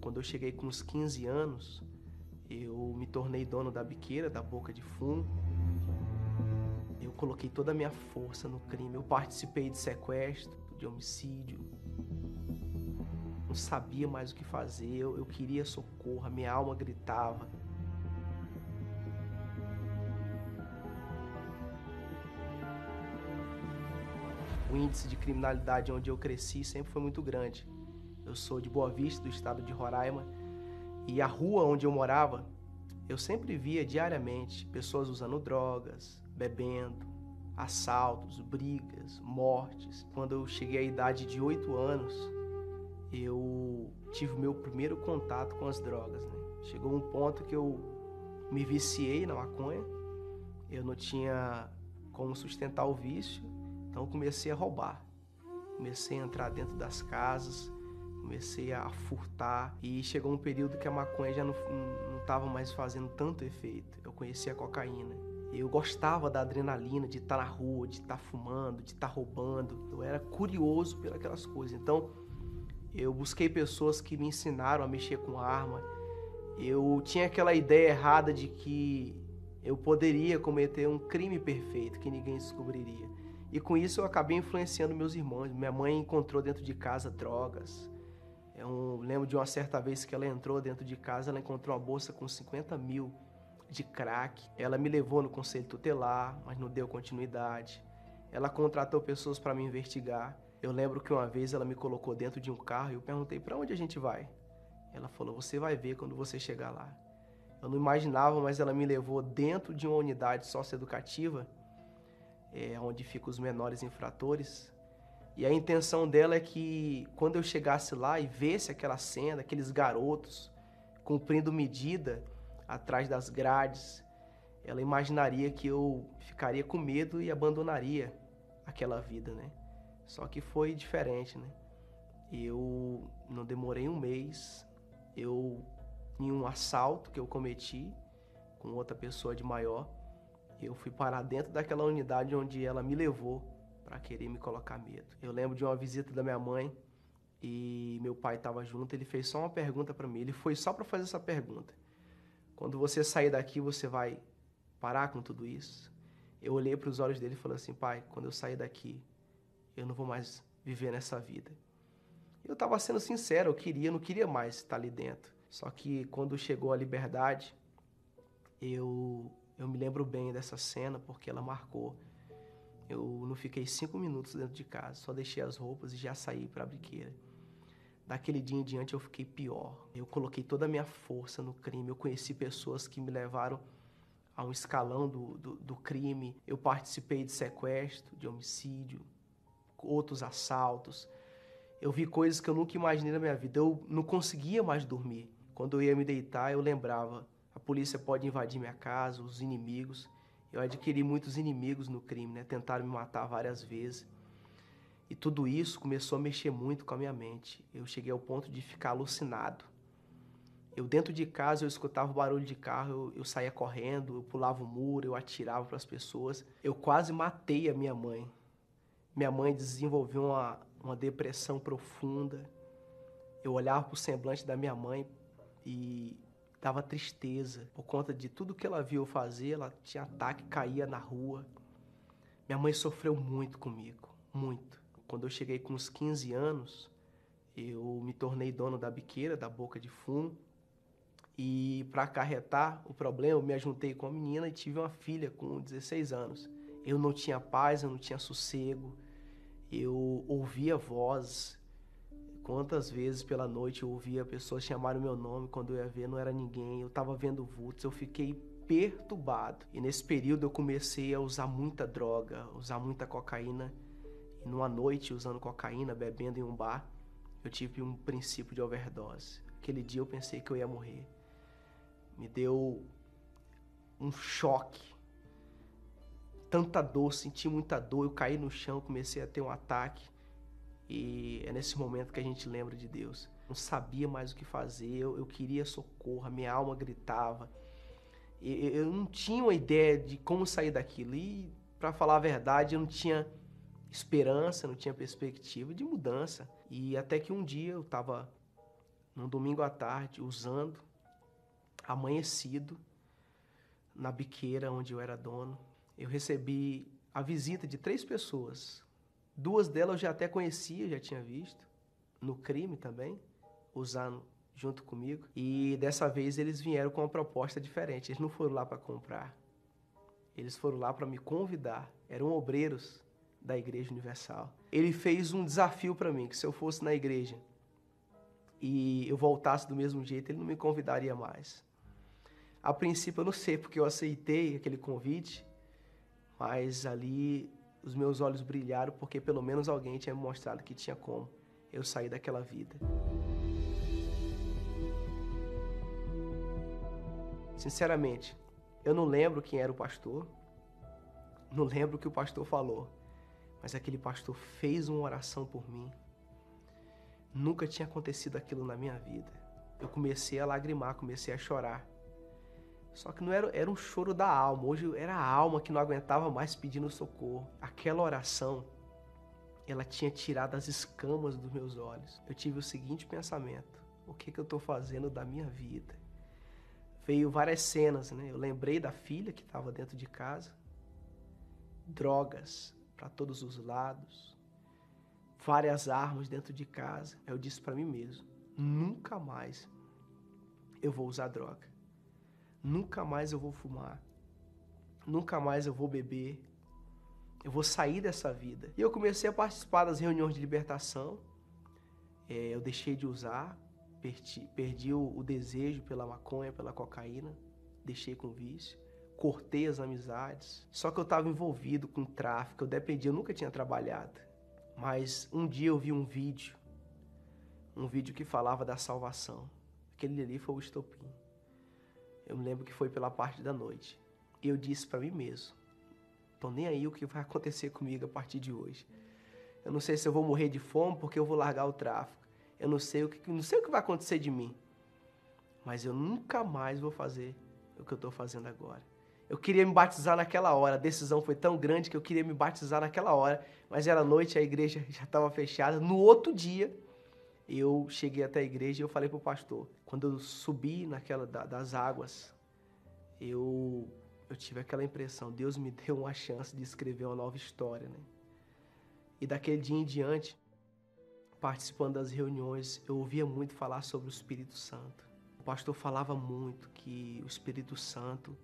Quando eu cheguei com uns 15 anos, eu me tornei dono da biqueira, da boca de fumo. Eu coloquei toda a minha força no crime. Eu participei de sequestro, de homicídio. Não sabia mais o que fazer. Eu queria socorro, a minha alma gritava. O índice de criminalidade onde eu cresci sempre foi muito grande. Eu sou de Boa Vista, do estado de Roraima, e a rua onde eu morava, eu sempre via diariamente pessoas usando drogas, bebendo, assaltos, brigas, mortes. Quando eu cheguei à idade de 8 anos, eu tive o meu primeiro contato com as drogas, né? Chegou um ponto que eu me viciei na maconha, eu não tinha como sustentar o vício, então eu comecei a roubar. Comecei a entrar dentro das casas, comecei a furtar e chegou um período que a maconha já não estava mais fazendo tanto efeito. Eu conheci a cocaína. Eu gostava da adrenalina de estar na rua, de estar fumando, de estar roubando. Eu era curioso pelas coisas. Então, eu busquei pessoas que me ensinaram a mexer com arma. Eu tinha aquela ideia errada de que eu poderia cometer um crime perfeito que ninguém descobriria. E com isso eu acabei influenciando meus irmãos. Minha mãe encontrou dentro de casa drogas. Eu lembro de uma certa vez que ela entrou dentro de casa, ela encontrou uma bolsa com 50 mil de crack. Ela me levou no conselho tutelar, mas não deu continuidade. Ela contratou pessoas para me investigar. Eu lembro que uma vez ela me colocou dentro de um carro e eu perguntei: para onde a gente vai? Ela falou: você vai ver quando você chegar lá. Eu não imaginava, mas ela me levou dentro de uma unidade socioeducativa, onde ficam os menores infratores. E a intenção dela é que quando eu chegasse lá e visse aquela cena, aqueles garotos cumprindo medida atrás das grades, ela imaginaria que eu ficaria com medo e abandonaria aquela vida, né? Só que foi diferente, né? Eu não demorei um mês, em um assalto que eu cometi com outra pessoa de maior, eu fui parar dentro daquela unidade onde ela me levou para querer me colocar medo. Eu lembro de uma visita da minha mãe e meu pai estava junto, ele fez só uma pergunta para mim, ele foi só para fazer essa pergunta: quando você sair daqui, você vai parar com tudo isso? Eu olhei para os olhos dele e falei assim: pai, quando eu sair daqui, eu não vou mais viver nessa vida. Eu estava sendo sincero, não queria mais estar ali dentro. Só que quando chegou a liberdade, eu me lembro bem dessa cena porque ela marcou. Eu não fiquei 5 minutos dentro de casa, só deixei as roupas e já saí para a biqueira. Daquele dia em diante eu fiquei pior. Eu coloquei toda a minha força no crime. Eu conheci pessoas que me levaram a um escalão do crime. Eu participei de sequestro, de homicídio, outros assaltos. Eu vi coisas que eu nunca imaginei na minha vida. Eu não conseguia mais dormir. Quando eu ia me deitar, eu lembrava: a polícia pode invadir minha casa, os inimigos. Eu adquiri muitos inimigos no crime, né? Tentaram me matar várias vezes. E tudo isso começou a mexer muito com a minha mente. Eu cheguei ao ponto de ficar alucinado. Eu dentro de casa, eu escutava o barulho de carro, eu saía correndo, eu pulava o muro, eu atirava para as pessoas. Eu quase matei a minha mãe. Minha mãe desenvolveu uma depressão profunda. Eu olhava para o semblante da minha mãe e dava tristeza. Por conta de tudo que ela viu eu fazer, ela tinha ataque, caía na rua. Minha mãe sofreu muito comigo, muito. Quando eu cheguei com uns 15 anos, eu me tornei dono da biqueira, da boca de fumo. E para acarretar o problema, eu me ajuntei com a menina e tive uma filha com 16 anos. Eu não tinha paz, eu não tinha sossego. Eu ouvia vozes. Quantas vezes pela noite eu ouvia pessoas chamarem o meu nome, quando eu ia ver não era ninguém. Eu estava vendo vultos, eu fiquei perturbado. E nesse período eu comecei a usar muita droga, usar muita cocaína. E numa noite, usando cocaína, bebendo em um bar, eu tive um princípio de overdose. Aquele dia eu pensei que eu ia morrer. Me deu um choque. Tanta dor, senti muita dor, eu caí no chão, comecei a ter um ataque. E é nesse momento que a gente lembra de Deus. Não sabia mais o que fazer, eu queria socorro, a minha alma gritava. Eu não tinha uma ideia de como sair daquilo. E, para falar a verdade, eu não tinha esperança, não tinha perspectiva de mudança. E até que um dia eu estava num domingo à tarde, usando, amanhecido, na biqueira onde eu era dono. Eu recebi a visita de 3 pessoas. 2 delas eu já até conhecia, já tinha visto, no crime também, usando junto comigo. E dessa vez eles vieram com uma proposta diferente. Eles não foram lá para comprar. Eles foram lá para me convidar. Eram obreiros da Igreja Universal. Ele fez um desafio para mim, que se eu fosse na igreja e eu voltasse do mesmo jeito, ele não me convidaria mais. A princípio eu não sei porque eu aceitei aquele convite, mas ali os meus olhos brilharam porque pelo menos alguém tinha me mostrado que tinha como eu sair daquela vida. Sinceramente, eu não lembro quem era o pastor, não lembro o que o pastor falou, mas aquele pastor fez uma oração por mim. Nunca tinha acontecido aquilo na minha vida. Eu comecei a lagrimar, comecei a chorar. Só que não era um choro da alma, hoje era a alma que não aguentava mais pedindo socorro. Aquela oração, ela tinha tirado as escamas dos meus olhos. Eu tive o seguinte pensamento: o que eu estou fazendo da minha vida? Veio várias cenas, né? Eu lembrei da filha que estava dentro de casa, drogas para todos os lados, várias armas dentro de casa. Eu disse para mim mesmo: nunca mais eu vou usar droga. Nunca mais eu vou fumar. Nunca mais eu vou beber. Eu vou sair dessa vida. E eu comecei a participar das reuniões de libertação. Eu deixei de usar. Perdi o desejo pela maconha, pela cocaína. Deixei com vício. Cortei as amizades. Só que eu estava envolvido com tráfico. Eu dependia, eu nunca tinha trabalhado. Mas um dia eu vi um vídeo que falava da salvação. Aquele ali foi o estopim. Eu me lembro que foi pela parte da noite. E eu disse para mim mesmo: tô nem aí o que vai acontecer comigo a partir de hoje. Eu não sei se eu vou morrer de fome porque eu vou largar o tráfico. Eu não sei o que vai acontecer de mim. Mas eu nunca mais vou fazer o que eu estou fazendo agora. Eu queria me batizar naquela hora. A decisão foi tão grande que eu queria me batizar naquela hora. Mas era noite, a igreja já estava fechada. No outro dia, eu cheguei até a igreja e eu falei pro pastor. Quando eu subi das águas, eu tive aquela impressão: Deus me deu uma chance de escrever uma nova história, né? E daquele dia em diante, participando das reuniões, eu ouvia muito falar sobre o Espírito Santo. O pastor falava muito que o Espírito Santo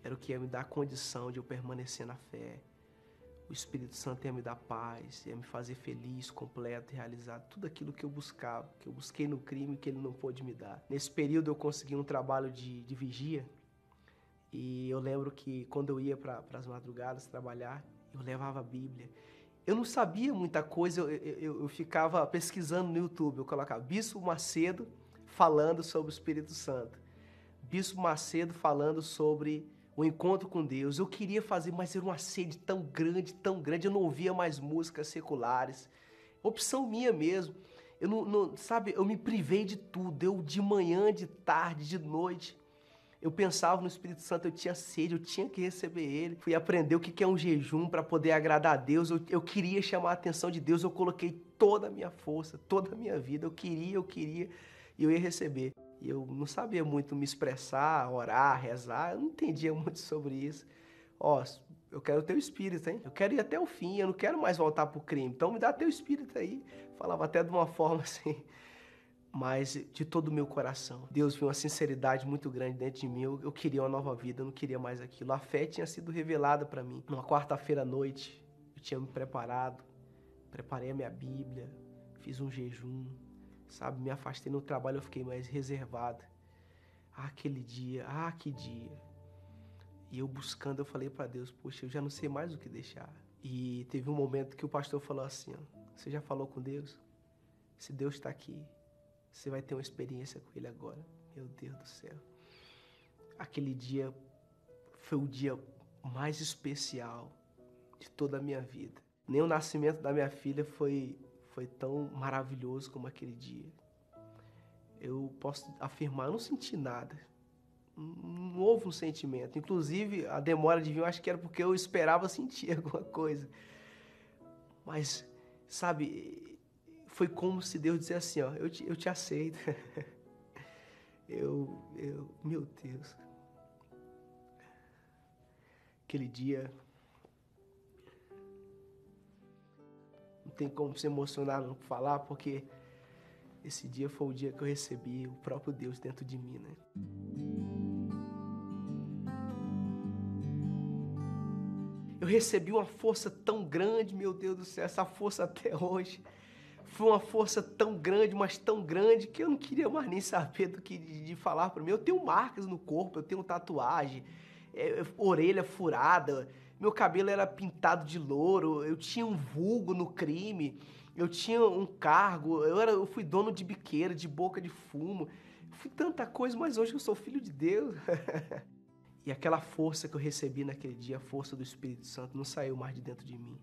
era o que ia me dar condição de eu permanecer na fé. O Espírito Santo ia me dar paz, ia me fazer feliz, completo, realizado. Tudo aquilo que eu buscava, que eu busquei no crime que ele não pôde me dar. Nesse período eu consegui um trabalho de vigia. E eu lembro que quando eu ia para as madrugadas trabalhar, eu levava a Bíblia. Eu não sabia muita coisa, eu ficava pesquisando no YouTube. Eu colocava Bispo Macedo falando sobre o Espírito Santo. Bispo Macedo falando sobre o encontro com Deus. Eu queria fazer, mas era uma sede tão grande, eu não ouvia mais músicas seculares. Opção minha mesmo. Eu sabe, eu me privei de tudo. Eu de manhã, de tarde, de noite, eu pensava no Espírito Santo, eu tinha sede, eu tinha que receber ele. Fui aprender o que é um jejum para poder agradar a Deus. Eu queria chamar a atenção de Deus, eu coloquei toda a minha força, toda a minha vida. Eu queria, e eu ia receber. E eu não sabia muito me expressar, orar, rezar, eu não entendia muito sobre isso. Eu quero o teu espírito, hein? Eu quero ir até o fim, eu não quero mais voltar pro crime. Então me dá teu espírito aí. Falava até de uma forma assim, mas de todo o meu coração. Deus viu uma sinceridade muito grande dentro de mim. Eu queria uma nova vida, eu não queria mais aquilo. A fé tinha sido revelada para mim. Numa quarta-feira à noite, eu tinha me preparado, preparei a minha Bíblia, fiz um jejum, sabe? Me afastei no trabalho, eu fiquei mais reservado. Aquele dia, que dia. E eu buscando, eu falei para Deus: poxa, eu já não sei mais o que deixar. E teve um momento que o pastor falou assim: você já falou com Deus? Se Deus está aqui, você vai ter uma experiência com Ele agora. Meu Deus do céu. Aquele dia foi o dia mais especial de toda a minha vida. Nem o nascimento da minha filha foi tão maravilhoso como aquele dia. Eu posso afirmar, eu não senti nada. Não houve um sentimento. Inclusive, a demora de vir, eu acho que era porque eu esperava sentir alguma coisa. Mas, sabe, foi como se Deus dissesse assim, ó, eu te aceito. Meu Deus. Aquele dia, não tem como se emocionar não falar, porque esse dia foi o dia que eu recebi o próprio Deus dentro de mim, né? Eu recebi uma força tão grande, meu Deus do céu, essa força até hoje. Foi uma força tão grande, mas tão grande, que eu não queria mais nem saber do que de falar para mim. Eu tenho marcas no corpo, eu tenho tatuagem, orelha furada, meu cabelo era pintado de louro, eu tinha um vulgo no crime, eu tinha um cargo, eu fui dono de biqueira, de boca de fumo. Eu fui tanta coisa, mas hoje eu sou filho de Deus. E aquela força que eu recebi naquele dia, a força do Espírito Santo, não saiu mais de dentro de mim.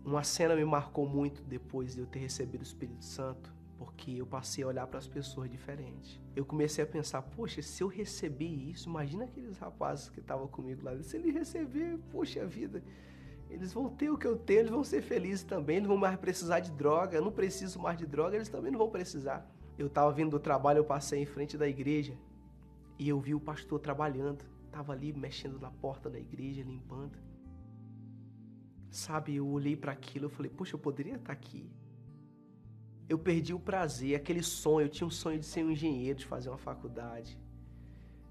Uma cena me marcou muito depois de eu ter recebido o Espírito Santo, porque eu passei a olhar para as pessoas diferentes. Eu comecei a pensar, poxa, se eu receber isso, imagina aqueles rapazes que estavam comigo lá, se eles receber, poxa vida, eles vão ter o que eu tenho, eles vão ser felizes também, eles não vão mais precisar de droga, eu não preciso mais de droga, eles também não vão precisar. Eu estava vindo do trabalho, eu passei em frente da igreja, e eu vi o pastor trabalhando, estava ali mexendo na porta da igreja, limpando. Sabe, eu olhei para aquilo, eu falei, puxa, eu poderia estar aqui. Eu perdi o prazer, aquele sonho, eu tinha um sonho de ser um engenheiro, de fazer uma faculdade.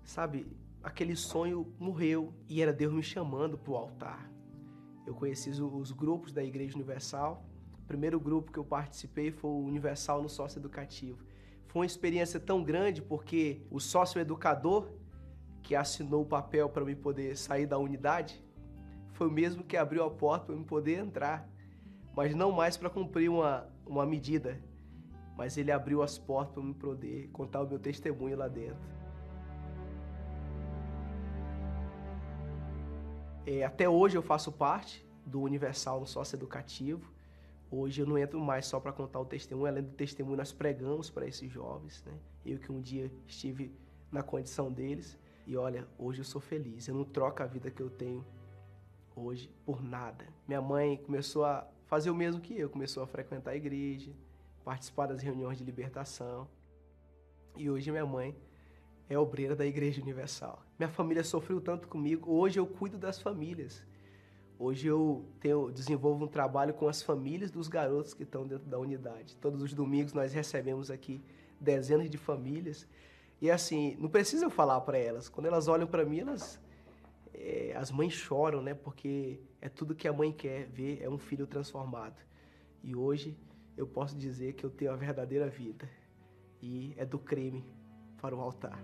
Sabe, aquele sonho morreu e era Deus me chamando para o altar. Eu conheci os grupos da Igreja Universal. O primeiro grupo que eu participei foi o Universal no Sócio Educativo. Foi uma experiência tão grande porque o sócio educador que assinou o papel para eu poder sair da unidade foi o mesmo que abriu a porta para eu poder entrar, mas não mais para cumprir uma medida, mas ele abriu as portas para eu poder contar o meu testemunho lá dentro. Até hoje eu faço parte do Universal no Sócio Educativo. Hoje eu não entro mais só para contar o testemunho, além do testemunho nós pregamos para esses jovens, né? Eu que um dia estive na condição deles e olha, hoje eu sou feliz, eu não troco a vida que eu tenho hoje por nada. Minha mãe começou a fazer o mesmo que eu, começou a frequentar a igreja, participar das reuniões de libertação e hoje minha mãe é obreira da Igreja Universal. Minha família sofreu tanto comigo, hoje eu cuido das famílias. Hoje eu desenvolvo um trabalho com as famílias dos garotos que estão dentro da unidade. Todos os domingos nós recebemos aqui dezenas de famílias. E assim, não precisa eu falar para elas. Quando elas olham para mim, as mães choram, né? Porque é tudo que a mãe quer ver, é um filho transformado. E hoje eu posso dizer que eu tenho a verdadeira vida. E é do crime para o altar.